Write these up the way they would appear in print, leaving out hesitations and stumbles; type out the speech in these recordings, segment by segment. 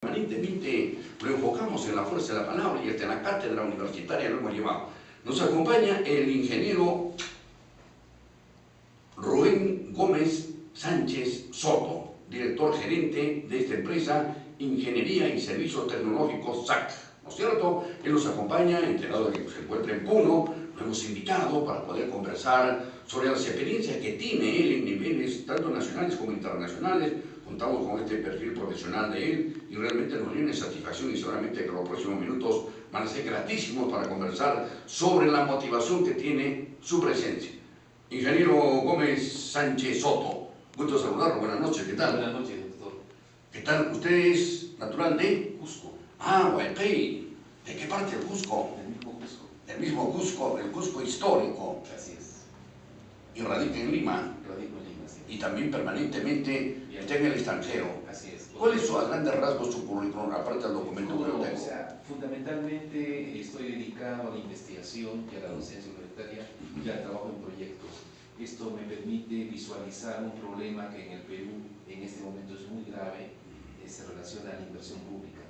Permanentemente lo enfocamos en la fuerza de la palabra y hasta en la cátedra universitaria lo hemos llevado. Nos acompaña el ingeniero Rubén Gómez Sánchez Soto, director gerente de esta empresa Ingeniería y Servicios Tecnológicos SAC. ¿No es cierto? Él nos acompaña, enterado de que se encuentra en Puno. Lo hemos invitado para poder conversar sobre las experiencias que tiene él en niveles tanto nacionales como internacionales. Contamos con este perfil profesional de él y realmente nos viene satisfacción y seguramente que los próximos minutos van a ser gratísimos para conversar sobre la motivación que tiene su presencia. Ingeniero Gómez Sánchez Soto, gusto saludarlo, buenas noches, ¿qué tal? Buenas noches, doctor. ¿Qué tal? ¿Usted es natural de Cusco. Ah, Huaypey. ¿De qué parte del Cusco? Del mismo Cusco. Del mismo Cusco, del Cusco histórico. Así es. Y radica en Lima. Radico en Lima, sí. Y también permanentemente está en el extranjero. Así es. ¿Cuáles son a grandes rasgos su currículum, aparte del documento que yo tengo? O sea, fundamentalmente estoy dedicado a la investigación y a la docencia universitaria y al trabajo en proyectos. Esto me permite visualizar un problema que en el Perú en este momento es muy grave, se relaciona a la inversión pública.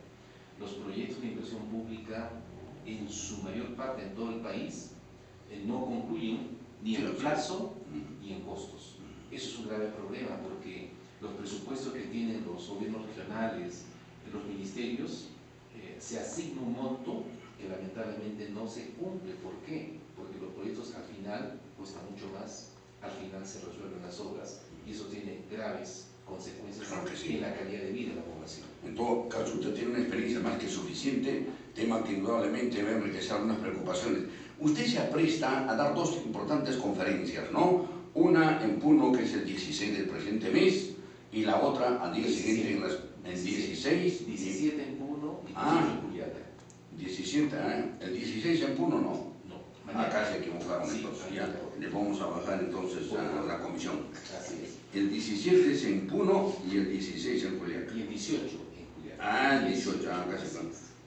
Los proyectos de inversión pública, en su mayor parte en todo el país, no concluyen ni en plazo ni en costos. Eso es un grave problema porque los presupuestos que tienen los gobiernos regionales, los ministerios, se asigna un monto que lamentablemente no se cumple. ¿Por qué? Porque los proyectos al final cuestan mucho más, al final se resuelven las obras y eso tiene graves consecuencias en la calidad de vida de la población. En todo caso, usted tiene una experiencia más que suficiente, tema que indudablemente va a enriquecer algunas preocupaciones. Usted se apresta a dar dos importantes conferencias, ¿no? Una en Puno, que es el 16 del presente mes, y la otra al día siguiente, en 16. 17 en Puno y 18 en Juliaca. 17, el 16 en Puno no. No, Acá se equivocaron, sí, entonces ya le vamos a bajar entonces a la comisión. Así es. El 17 es en Puno y el 16 en Juliaca. Y el 18 en Juliaca. Ah, el 18, casi.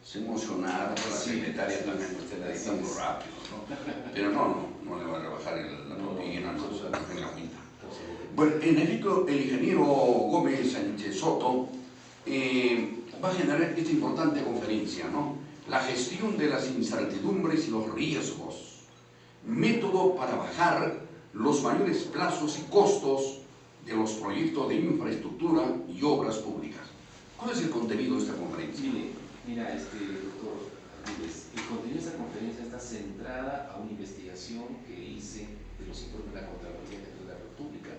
Se emocionaron con la secretaria también, usted la dice muy rápido, ¿no? Pero no le va a rebajar la proteína, no en la cuenta. Bueno, en efecto, el ingeniero Gómez Sánchez Soto va a generar esta importante conferencia, ¿no? La gestión de las incertidumbres y los riesgos, método para bajar los mayores plazos y costos de los proyectos de infraestructura y obras públicas. ¿Cuál es el contenido de esta conferencia? Mira, doctor Álvarez, el contenido de esta conferencia está centrada a una investigación que hice de los informes de la Contraloría General de la República.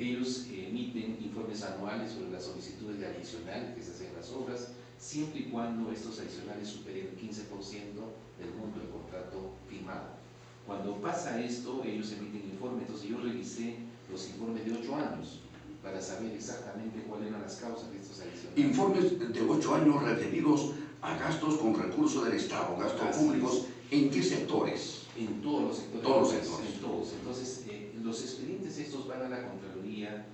Ellos emiten informes anuales sobre las solicitudes de adicionales que se hacen en las obras, siempre y cuando estos adicionales superen el 15% del monto del contrato firmado. Cuando pasa esto, ellos emiten informes. Entonces yo revisé los informes de 8 años para saber exactamente cuáles eran las causas de estos adicionales. Informes de 8 años referidos a gastos con recursos del Estado, gastos públicos, ¿en qué sectores? En todos los sectores. Todos los sectores. En todos. Entonces, los expedientes estos van a la Contraloría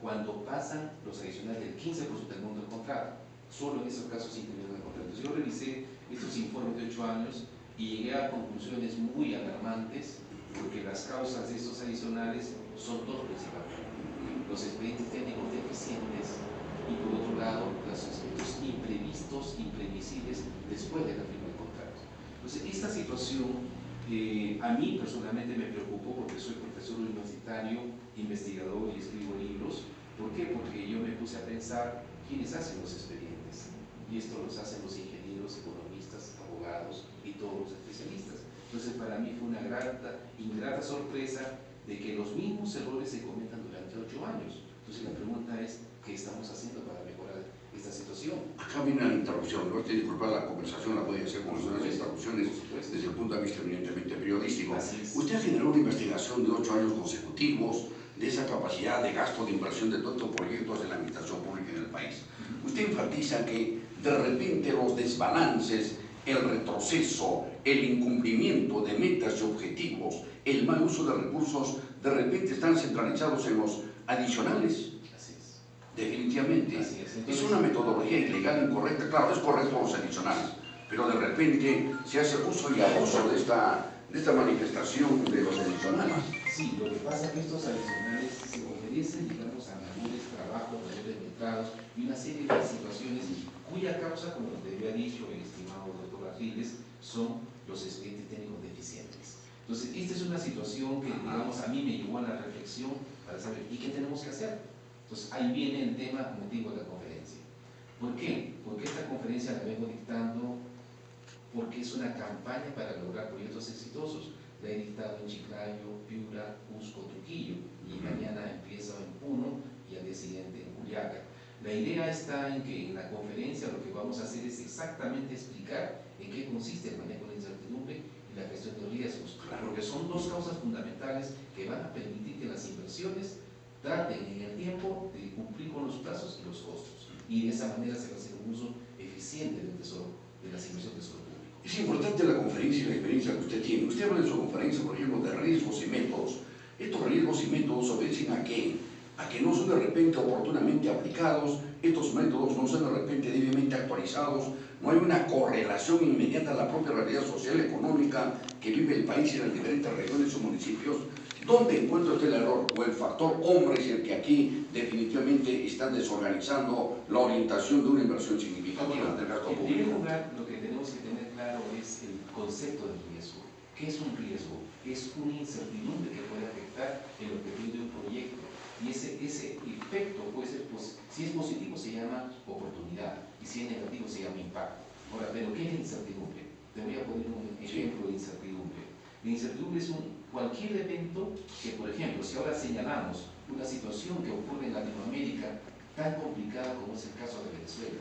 cuando pasan los adicionales del 15% del monto del contrato. Solo en esos casos interviene el contrato. Entonces yo revisé estos informes de 8 años y llegué a conclusiones muy alarmantes porque las causas de estos adicionales son dos principalmente. Los expedientes técnicos deficientes y por otro lado los aspectos imprevistos, imprevisibles después de la firma del contrato. Entonces esta situación a mí personalmente me preocupó porque soy profesor universitario, investigador y escribo libros. ¿Por qué? Porque yo me puse a pensar quiénes hacen los expedientes y esto los hacen los ingenieros, economistas, abogados y todos los especialistas. Entonces para mí fue una ingrata sorpresa de que los mismos errores se cometan durante 8 años. Entonces la pregunta es, ¿qué estamos haciendo para mejorar esta situación? Acá viene la interrupción, no te disculpar, la conversación la puede hacer con las interrupciones desde el punto de vista evidentemente periodístico. Usted ha generado una investigación de 8 años consecutivos de esa capacidad de gasto de inversión de todos estos proyectos de la administración pública en el país. Usted enfatiza que de repente los desbalances, el retroceso, el incumplimiento de metas y objetivos, el mal uso de recursos, de repente están centralizados en los adicionales. Así es. Definitivamente. Así es. Es una metodología ilegal, incorrecta. Claro, es correcto los adicionales, pero de repente se hace uso y abuso de esta manifestación de los adicionales. Sí, lo que pasa es que estos adicionales se obedecen, digamos, a mayores trabajos, mayores metrados y una serie de situaciones cuya causa, como te había dicho el estimado doctor Ardiles, son los expedientes técnicos deficientes. Entonces, esta es una situación que, digamos, a mí me llevó a la reflexión para saber, ¿y qué tenemos que hacer? Entonces, ahí viene el tema motivo de la conferencia. ¿Por qué? Porque esta conferencia la vengo dictando porque es una campaña para lograr proyectos exitosos. La he dictado en Chiclayo, Piura, Cusco, Trujillo, y mañana empieza en Puno y al día siguiente en Juliaca. La idea está en que en la conferencia lo que vamos a hacer es exactamente explicar en qué consiste el manejo de la incertidumbre y la gestión de riesgos, porque son dos causas fundamentales que van a permitir que las inversiones traten en el tiempo de cumplir con los plazos y los costos, y de esa manera se va a hacer un uso eficiente del tesoro, de las inversiones del tesoro público. Es importante la conferencia y la experiencia que usted tiene. Usted habla en su conferencia, por ejemplo, de riesgos y métodos. Estos riesgos y métodos obedecen a qué? A que no son de repente oportunamente aplicados, estos métodos no son de repente debidamente actualizados, no hay una correlación inmediata a la propia realidad social y económica que vive el país en las diferentes regiones o municipios. ¿Dónde encuentra usted el error? ¿O el factor hombre es el que aquí definitivamente está desorganizando la orientación de una inversión significativa del gasto público? En primer lugar, lo que tenemos que tener claro es el concepto del riesgo. ¿Qué es un riesgo? Es una incertidumbre que puede afectar el objetivo de un proyecto. Y ese efecto puede ser, si es positivo se llama oportunidad y si es negativo se llama impacto. Ahora, ¿pero qué es la incertidumbre? Te voy a poner un ejemplo de incertidumbre. La incertidumbre es cualquier evento que, por ejemplo, si ahora señalamos una situación que ocurre en Latinoamérica tan complicada como es el caso de Venezuela.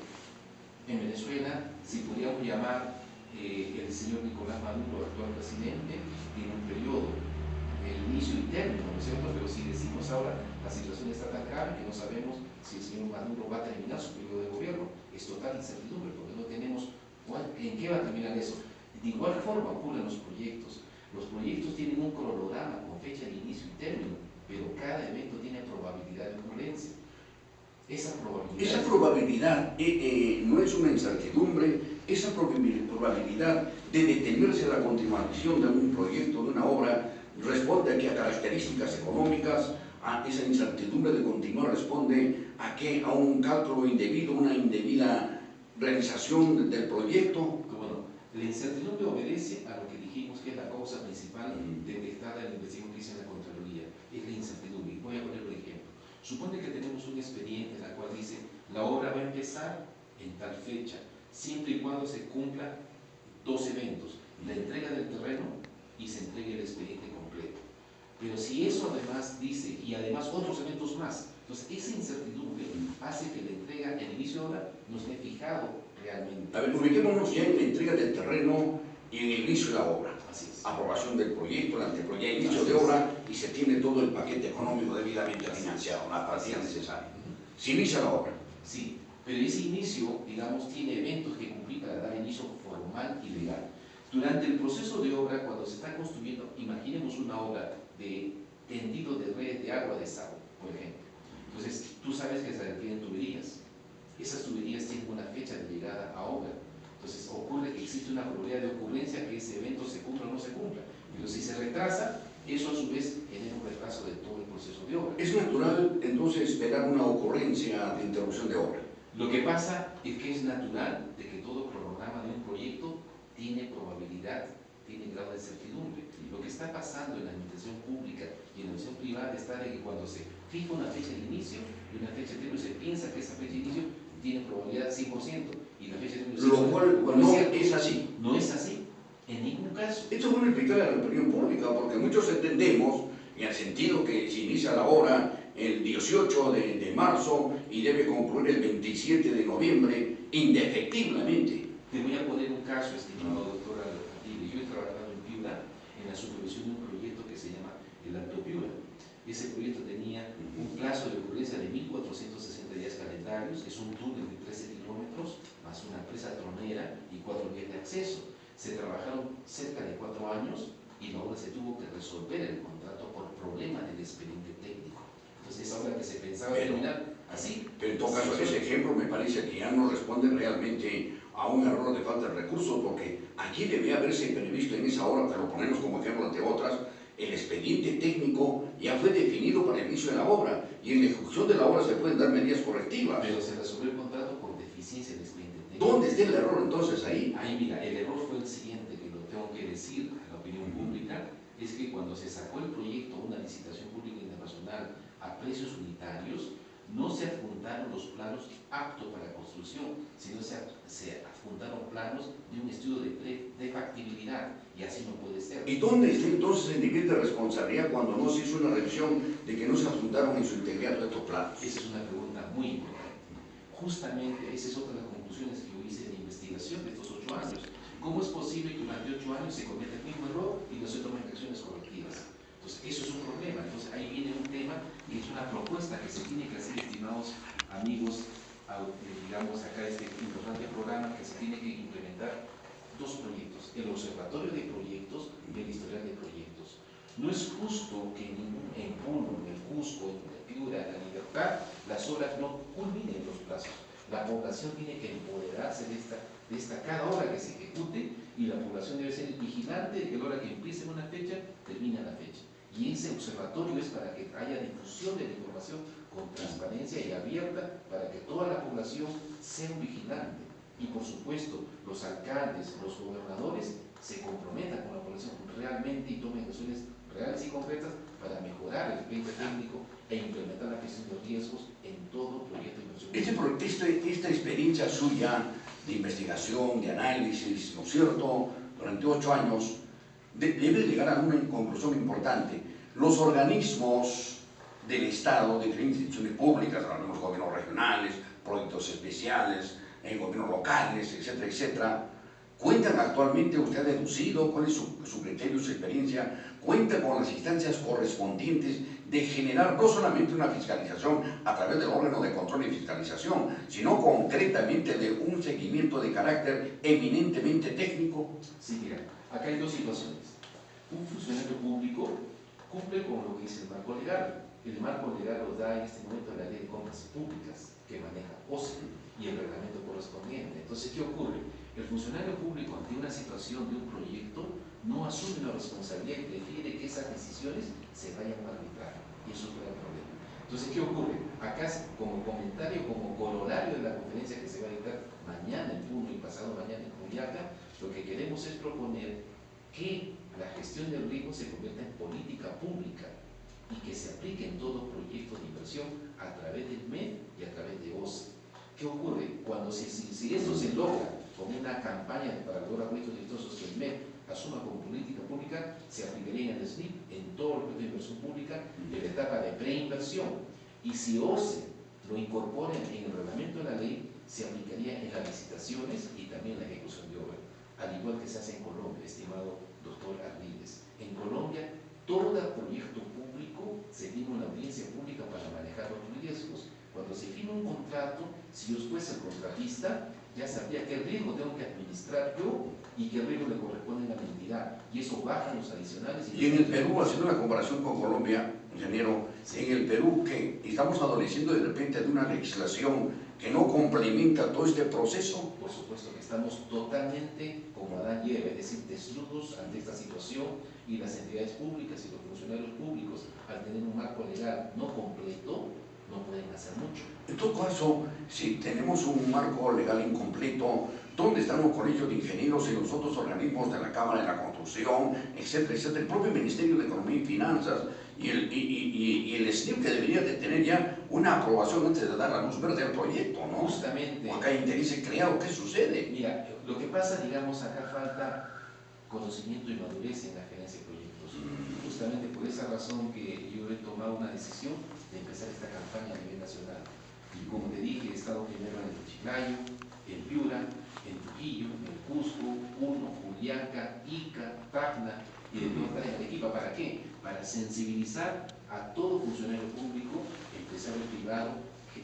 En Venezuela, si podríamos llamar el señor Nicolás Maduro, actual presidente, tiene un periodo, el inicio y término, ¿no es cierto? Pero si decimos ahora, la situación está tan grave que no sabemos si el señor Maduro va a terminar su periodo de gobierno, es total incertidumbre, porque no tenemos en qué va a terminar eso. De igual forma ocurren los proyectos. Los proyectos tienen un cronograma con fecha de inicio y término, pero cada evento tiene probabilidad de ocurrencia. Esa probabilidad no es una incertidumbre, esa probabilidad de detenerse a la continuación de un proyecto, de una obra, responde aquí a características económicas, a esa incertidumbre de continuar responde a que a un cálculo indebido, una indebida realización del proyecto. Bueno, la incertidumbre obedece a lo que dijimos que es la causa principal detectada en la investigación que hice en la Contraloría, es la incertidumbre. Voy a poner un ejemplo. Supone que tenemos un expediente en el cual dice la obra va a empezar en tal fecha, siempre y cuando se cumplan dos eventos, la entrega del terreno y se entregue el expediente completo. Pero si eso además dice, y además otros eventos más, entonces esa incertidumbre hace que la entrega, el inicio de obra, no esté fijado realmente. A ver, ubiquémonos ya en la entrega del terreno y en el inicio de la obra. Así es. Aprobación del proyecto, el anteproyecto, inicio de obra, y se tiene todo el paquete económico debidamente financiado, la partida necesaria. Se inicia la obra. Sí, pero ese inicio, digamos, tiene eventos que cumplir para dar inicio formal y legal. Durante el proceso de obra, cuando se está construyendo, imaginemos una obra de tendido de red de agua de sal, por ejemplo. Entonces, tú sabes que se requieren tuberías. Esas tuberías tienen una fecha de llegada a obra. Entonces, ocurre que existe una probabilidad de ocurrencia que ese evento se cumpla o no se cumpla. Pero si se retrasa, eso a su vez genera un retraso de todo el proceso de obra. ¿Es natural entonces esperar una ocurrencia de interrupción de obra? Lo que pasa es que es natural de que todo cronograma de un proyecto tiene probabilidad, tiene grado de certidumbre. Lo que está pasando en la administración pública y en la administración privada está de que cuando se fija una fecha de inicio y una fecha de término, se piensa que esa fecha de inicio tiene probabilidad 100% y la fecha de término lo cual no es así. No es así, en ningún caso. Esto es bueno explicarle a la opinión pública, porque muchos entendemos en el sentido que se inicia la obra el 18 de marzo y debe concluir el 27 de noviembre, indefectiblemente. Te voy a poner un caso, estimado doctor Ardiles. Yo he trabajado en Piura en la supervisión de un proyecto que se llama el Alto Piura. Ese proyecto tenía un plazo de ocurrencia de 1.460 días calendarios, es un túnel de 13 kilómetros, más una presa tronera y 4 vías de acceso. Se trabajaron cerca de 4 años y la obra se tuvo que resolver el contrato por problemas del expediente técnico. Entonces esa obra que se pensaba terminar así. Pero en todo caso, ese ejemplo me parece que ya no responde realmente a un error de falta de recursos, porque aquí debe haberse previsto en esa obra, que lo ponemos como ejemplo ante otras, el expediente técnico ya fue definido para el inicio de la obra y en la ejecución de la obra se pueden dar medidas correctivas. Pero se resolvió el contrato por deficiencia del expediente está el error entonces ahí? Ahí mira, el error fue el siguiente, que lo tengo que decir a la opinión pública, es que cuando se sacó el proyecto a una licitación pública internacional a precios unitarios, no se adjuntaron los planos aptos para construcción, sino se adjuntaron planos de un estudio de factibilidad, y así no puede ser. ¿Y dónde está entonces el nivel de responsabilidad cuando no se hizo una revisión de que no se adjuntaron en su integridad todos estos planos? Esa es una pregunta muy importante. Justamente esa es otra de las conclusiones que yo hice de investigación de estos 8 años. ¿Cómo es posible que durante 8 años se cometa el mismo error y no se tomen acciones correctivas? Entonces, eso es un problema. Entonces, ahí viene un tema y es una propuesta que se tiene que hacer, estimados amigos, digamos, acá este importante programa que se tiene que implementar 2 proyectos, el observatorio de proyectos y el historial de proyectos. No es justo que en Puno, en el Cusco, en el Piura, en la Libertad, las obras no culminen los plazos. La población tiene que empoderarse de esta cada hora que se ejecute, y la población debe ser vigilante de que la hora que empiece en una fecha, termina la fecha. Y ese observatorio es para que haya difusión de la información con transparencia y abierta, para que toda la población sea un vigilante. Y por supuesto, los alcaldes, los gobernadores se comprometan con la población realmente y tomen acciones reales y concretas para mejorar el expediente técnico e implementar la gestión de riesgos en todo proyecto de inversión. Esta experiencia suya de investigación, de análisis, ¿no es cierto?, durante 8 años, debe llegar a una conclusión importante. Los organismos del Estado, diferentes instituciones públicas, los gobiernos regionales, proyectos especiales, gobiernos locales, etcétera, etcétera, ¿cuentan actualmente, usted ha deducido cuál es su criterio, su experiencia, cuenta con las instancias correspondientes de generar no solamente una fiscalización a través del órgano de control y fiscalización, sino concretamente de un seguimiento de carácter eminentemente técnico? Sí, mira, acá hay 2 situaciones. Un funcionario público cumple con lo que dice el marco legal. El marco legal lo da en este momento la ley de compras públicas que maneja OCE y el reglamento correspondiente. Entonces, ¿qué ocurre? El funcionario público, ante una situación de un proyecto, no asume una responsabilidad y prefiere que esas decisiones se vayan a arbitrar, y eso es un gran problema. Entonces, ¿qué ocurre? Acá, como comentario, como corolario de la conferencia que se va a dictar mañana en Puno y pasado mañana en Juliaca, lo que queremos es proponer que la gestión del riesgo se convierta en política pública y que se aplique en todo proyecto de inversión a través del MED y a través de OCE. ¿Qué ocurre? Cuando si esto se logra con una campaña para lograr proyectos exitosos que el MED asuma como política pública, se aplicaría en el SNIP, en todo el proyecto de inversión pública, en la etapa de preinversión. Y si OCE lo incorpora en el reglamento de la ley, se aplicaría en las licitaciones y también en la ejecución de obra, al igual que se hace en Colombia, estimado doctor Arniles. En Colombia, todo proyecto público se tiene una audiencia pública para manejar los riesgos. Cuando se firma un contrato, si yo fuese el contratista, ya sabría qué riesgo tengo que administrar yo y qué riesgo le corresponde a la entidad. Y eso baja los adicionales. Y en el Perú, haciendo una comparación con Colombia, ingeniero, sí, en el Perú, que estamos adoleciendo de repente de una legislación que no complementa todo este proceso. Por supuesto que estamos totalmente como Adán y Eva, es decir, desnudos ante esta situación, y las entidades públicas y los funcionarios públicos, al tener un marco legal no completo, no pueden hacer mucho. En todo caso, si tenemos un marco legal incompleto, ¿dónde están los colegios de ingenieros y los otros organismos de la Cámara de la Construcción, etcétera, etcétera? El propio Ministerio de Economía y Finanzas y el SNIP, que debería de tener ya una aprobación antes de dar la luz verde al proyecto, ¿no? Justamente. O acá hay intereses creados, ¿qué sucede? Mira, lo que pasa, digamos, acá falta conocimiento y madurez en la gerencia de proyectos. Justamente por esa razón que yo he tomado una decisión de empezar esta campaña a nivel nacional. Y como te dije, he estado primero en el Chiclayo, en Piura, en Trujillo, en el Cusco, Puno, Juliaca, Ica, Tacna, y de nuevo estar en Arequipa. ¿Para qué? Para sensibilizar a todo funcionario público, empresario privado,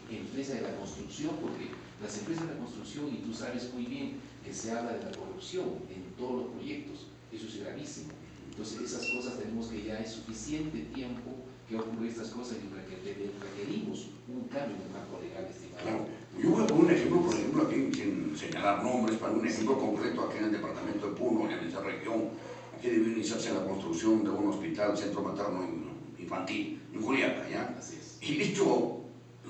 empresa de la construcción, porque las empresas de la construcción, y tú sabes muy bien que se habla de la corrupción en todos los proyectos, eso es gravísimo. Entonces esas cosas tenemos que ya es suficiente tiempo que ocurren estas cosas y requerimos un cambio en el marco legal, estimado. Claro. Yo voy a poner un ejemplo, por ejemplo, aquí sin señalar nombres, para un ejemplo concreto, aquí en el departamento de Puno, en esa región, aquí debe iniciarse la construcción de un hospital, centro materno infantil, en Juliaca, ¿ya? Así es. El hecho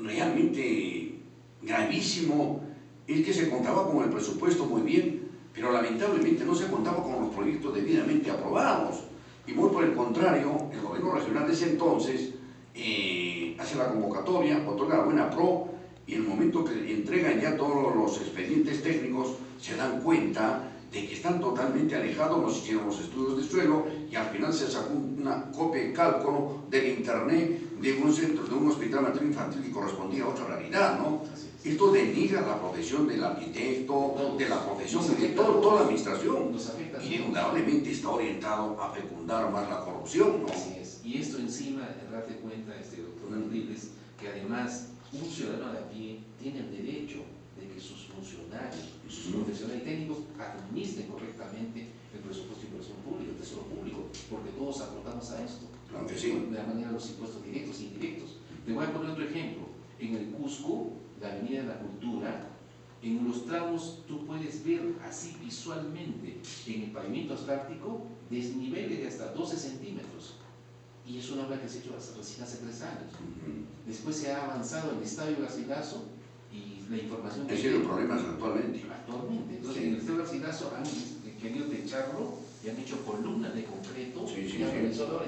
realmente gravísimo es que se contaba con el presupuesto muy bien, pero lamentablemente no se contaba con los proyectos debidamente aprobados. Y muy por el contrario, el gobierno regional de ese entonces hace la convocatoria, otorga la buena pro, y en el momento que entregan ya todos los expedientes técnicos, se dan cuenta de que están totalmente alejados, nos hicieron los estudios de suelo, y al final se sacó una copia de cálculo del internet de un centro, de un hospital materno infantil que correspondía a otra realidad, ¿no? Esto denigra la profesión del arquitecto, de la profesión de toda la administración, y indudablemente está orientado a fecundar más la corrupción, ¿no? Así es. Y esto encima, date cuenta, doctor Ardiles, que además un ciudadano de a pie tiene el derecho de que sus funcionarios, sus profesionales y técnicos administren correctamente el presupuesto de inversión pública, el tesoro público, porque todos aportamos a esto. Claro que sí. De la manera de los impuestos directos e indirectos. Te voy a poner otro ejemplo. En el Cusco, la Avenida de la Cultura, en los tramos tú puedes ver así visualmente en el pavimento asfáltico desniveles de hasta 12 centímetros. Y es una obra que se ha hecho recién hace 3 años. Después se ha avanzado el estadio Garcilaso y la información que Ese es el problema actualmente. Entonces, Sí. en el estadio Garcilaso han querido techarlo y han hecho columnas de concreto,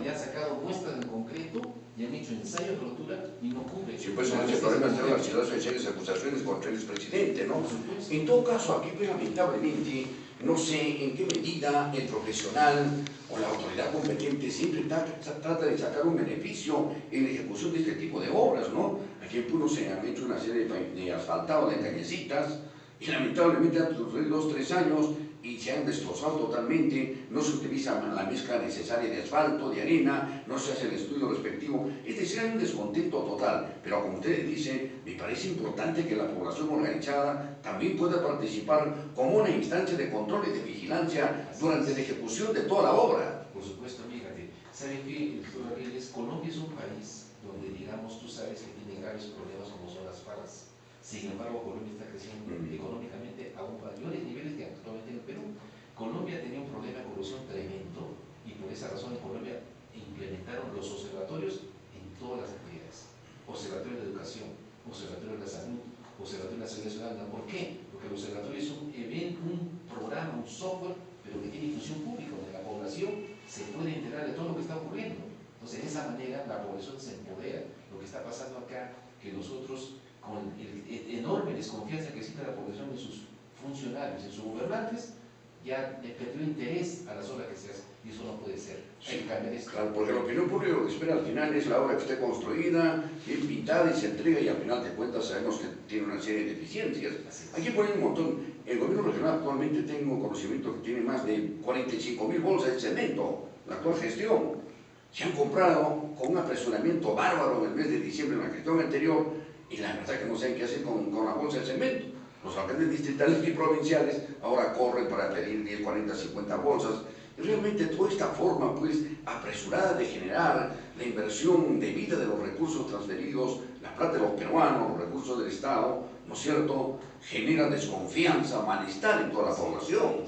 ya han sacado muestras de concreto y han hecho ensayos de rotura y no cubre. Sí, pues en ese problema está Garcilaso hay serias acusaciones contra el expresidente, ¿no? En todo caso, aquí lamentablemente no sé en qué medida el profesional o la autoridad competente siempre trata de sacar un beneficio en la ejecución de este tipo de obras, ¿no? Aquí en Puno se han hecho una serie de asfaltado de callecitas y lamentablemente han transcurrido 2 o 3 años y se han destrozado totalmente, no se utiliza la mezcla necesaria de asfalto, de arena, no se hace el estudio respectivo, es decir, hay un descontento total, pero como ustedes dicen, me parece importante que la población organizada también pueda participar como una instancia de control y de vigilancia durante la ejecución de toda la obra. Por supuesto, fíjate, ¿saben qué, doctor Ardiles? Colombia es un país donde, digamos, tú sabes que tiene graves problemas como son las FARC. Sin embargo, Colombia está creciendo económicamente a aún mayores niveles que actualmente en el Perú. Colombia tenía un problema de corrupción tremendo y por esa razón en Colombia implementaron los observatorios en todas las actividades. Observatorio de educación, observatorio de la salud, observatorio de la seguridad ciudadana. ¿Por qué? Porque el observatorio es un evento, un programa, un software, pero que tiene difusión pública, donde la población se puede enterar de todo lo que está ocurriendo. Entonces, de esa manera, la población se empodera. Lo que está pasando acá, que nosotros, con el enorme desconfianza que existe la población en sus funcionarios, en sus gobernantes, ya le perdió interés a las obras que se hacen, y eso no puede ser. Sí, claro, porque la opinión pública lo que espera al final es la obra que esté construida, bien pintada y se entrega, y al final de cuentas sabemos que tiene una serie de deficiencias. Aquí ponen un montón. El gobierno regional actualmente tengo conocimiento que tiene más de 45.000 bolsas de cemento, la actual gestión. Se han comprado con un apresuramiento bárbaro en el mes de diciembre en la gestión anterior, y la verdad que no saben qué hacer con la bolsa de cemento. Los alcaldes distritales y provinciales ahora corren para pedir 10, 40, 50 bolsas. Y realmente toda esta forma pues apresurada de generar la inversión debida de los recursos transferidos, la plata de los peruanos, los recursos del Estado, ¿no es cierto?, genera desconfianza, malestar en toda la población.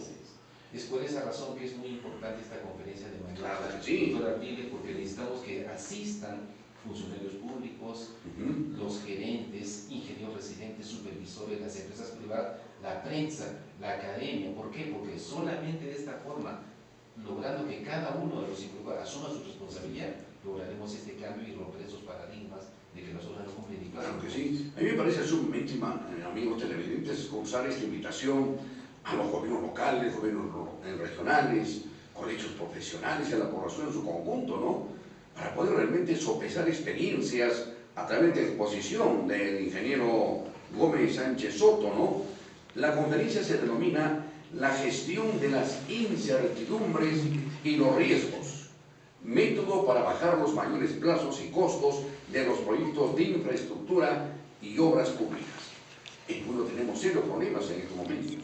Es por esa razón que es muy importante esta conferencia de mañana, Claro que sí, doctor Ardiles, porque necesitamos que asistan funcionarios públicos, los gerentes, ingenieros residentes, supervisores, las empresas privadas, la prensa, la academia. ¿Por qué? Porque solamente de esta forma, logrando que cada uno de los involucrados asuma su responsabilidad, lograremos este cambio y romper esos paradigmas de que las obras no cumplen ni claro que sí. A mí me parece sumamente, amigos televidentes, escuchar esta invitación a los gobiernos locales, gobiernos regionales, colegios profesionales y a la población en su conjunto, ¿no?, para poder realmente sopesar experiencias a través de exposición del ingeniero Gómez Sánchez Soto, ¿no? La conferencia se denomina la gestión de las incertidumbres y los riesgos, método para bajar los mayores plazos y costos de los proyectos de infraestructura y obras públicas. En Puno tenemos serios problemas en estos momentos,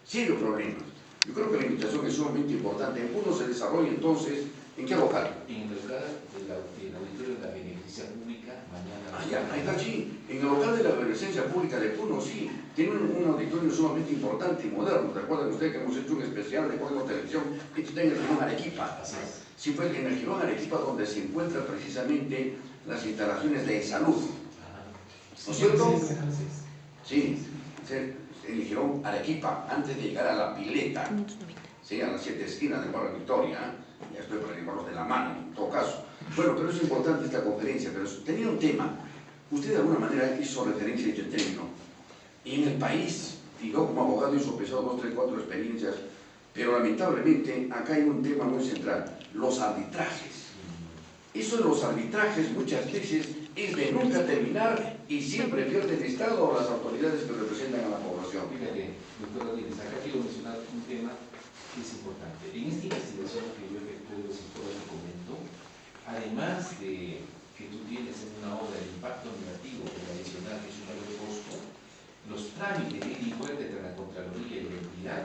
serios problemas. Yo creo que la invitación es sumamente importante. En Puno se desarrolla entonces, ¿en qué local? En el local del auditorio de la Beneficencia Pública, mañana. Ahí está, sí. En el local de la Beneficencia Pública de Puno, sí. Tiene un auditorio sumamente importante y moderno. Recuerden ustedes que hemos hecho un especial de Código Televisión que está en el Girón Arequipa. Así es. Sí, fue en el Girón Arequipa donde se encuentran precisamente las instalaciones de salud. ¿No es cierto? Sí. eligieron Arequipa antes de llegar a la pileta, ¿sí? A las 7 esquinas del barrio Victoria, ya estoy para llevarlos de la mano, en todo caso. Bueno, pero es importante esta conferencia, pero tenía un tema, usted de alguna manera hizo referencia a este término, y en el país, y yo como abogado hizo pesado 2, 3, 4 experiencias, pero lamentablemente acá hay un tema muy central, los arbitrajes. Eso de los arbitrajes muchas veces es de nunca terminar y siempre pierde el Estado o las autoridades que representan a la población. Fíjate, doctor Rodríguez, acá quiero mencionar un tema que es importante. En esta investigación que yo efectué de los informes que comento, además de que tú tienes en una obra el impacto negativo del adicional que es un mayor costo, los trámites de ida y vuelta entre la Contraloría y la entidad,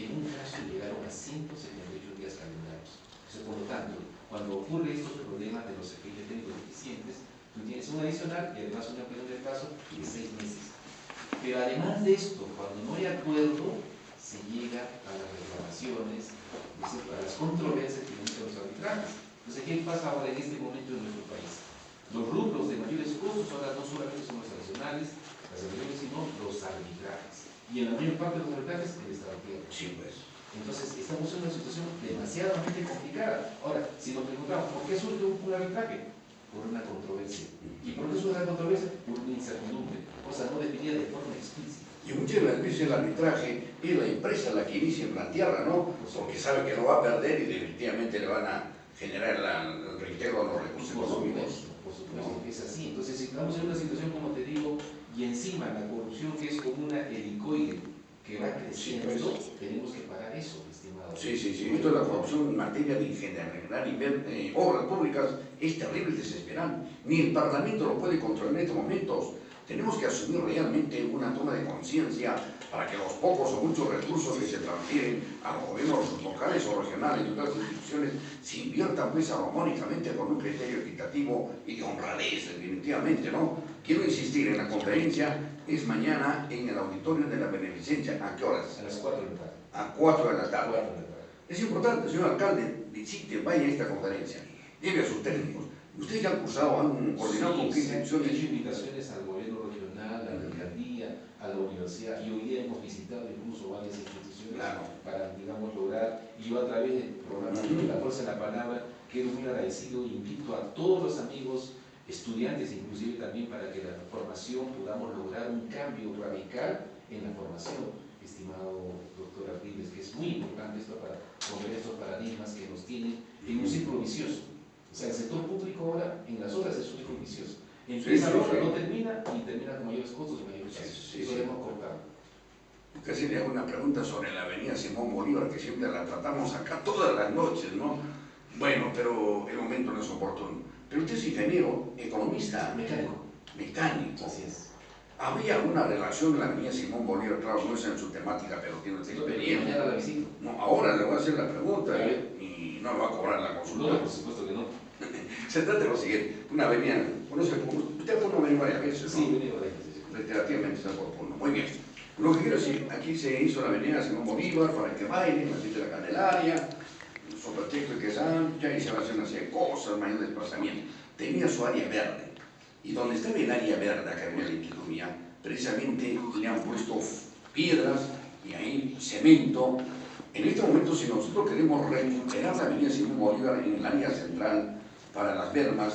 en un caso llegaron a 178 días calendarios. O sea, por lo tanto, cuando ocurre estos problemas de los efectos técnicos deficientes, tú tienes un adicional y además una opinión de plazo de 6 meses. Pero además de esto, cuando no hay acuerdo, se llega a las reclamaciones, a las controversias que tienen los arbitrajes. Entonces, ¿qué pasa ahora en este momento en nuestro país? Los rubros de mayores costos ahora no solamente son los adicionales, las reuniones, sino los arbitrajes. Y en la mayor parte de los arbitrajes, el Estado pierde. Sí, pues. Entonces, estamos en una situación demasiadamente complicada. Ahora, si nos preguntamos, ¿por qué surge un arbitraje? Por una controversia. ¿Y por qué surge la controversia? Por una incertidumbre. O sea, no definida de forma explícita. Y muchas veces el arbitraje es la empresa la que inicia en la tierra, ¿no? Porque sabe que lo va a perder y definitivamente le van a generar el reintegro a los recursos económicos. Por supuesto que es así. Entonces, si estamos en una situación, como te digo, y encima la corrupción que es como una helicoide que va creciendo, sí, pues, tenemos que pagar eso, estimado. Sí. Esto de la corrupción en materia de generar y ver obras públicas es terrible y desesperante. Ni el Parlamento lo puede controlar en estos momentos. Tenemos que asumir realmente una toma de conciencia para que los pocos o muchos recursos que se transfieren a los gobiernos locales o regionales y otras instituciones se inviertan pues armónicamente con un criterio equitativo y de honradez, definitivamente, ¿no? Quiero insistir en la conferencia, es mañana en el auditorio de la Beneficencia. ¿A qué horas? A las 4 de la tarde. A 4 de la tarde. Es importante, señor alcalde, visite, vaya a esta conferencia, lleve a sus técnicos. Ustedes ya han cursado, han coordinado con qué instituciones. He hecho invitaciones al gobierno regional, a la alcaldía, a la universidad, y hoy día hemos visitado incluso varias instituciones para, digamos, lograr, y yo a través del programa de La Fuerza de la Palabra, quedo muy agradecido e invito a todos los amigos estudiantes, inclusive también para que la formación podamos lograr un cambio radical en la formación, estimado doctor Ardiles, que es muy importante esto para romper estos paradigmas que nos tienen en un círculo vicioso. O sea, el sector público ahora, en las obras, es un círculo vicioso. Empieza la obra, no termina, y termina con mayores costos y mayores gastos. Eso debemos cortar. Casi le hago una pregunta sobre la avenida Simón Bolívar, que siempre la tratamos acá todas las noches, ¿no? Bueno, pero el momento no es oportuno. Pero usted es ingeniero, economista. Mecánico. Así es. ¿Habría alguna relación en la avenida Simón Bolívar? Claro, no es en su temática, pero tiene esta experiencia. Mañana la visito. No, ahora le voy a hacer la pregunta y no me va a cobrar la consulta. No, por supuesto que no. Se trata de lo siguiente, una avenida, usted ha podido venir varias veces, ¿no? Sí, he venido varias veces. Reiterativamente está por Puno. Muy bien. Lo que quiero decir, aquí se hizo la avenida Simón Bolívar para que bailen, la de la Candelaria, sobre el texto que es amplia y se va a hacer una serie de cosas, mayor desplazamiento. Tenía su área verde. Y donde estaba el área verde, acá en la Inquilumía, precisamente le han puesto piedras y ahí cemento. En este momento, si nosotros queremos recuperar la avenida Simón Bolívar en el área central para las bermas,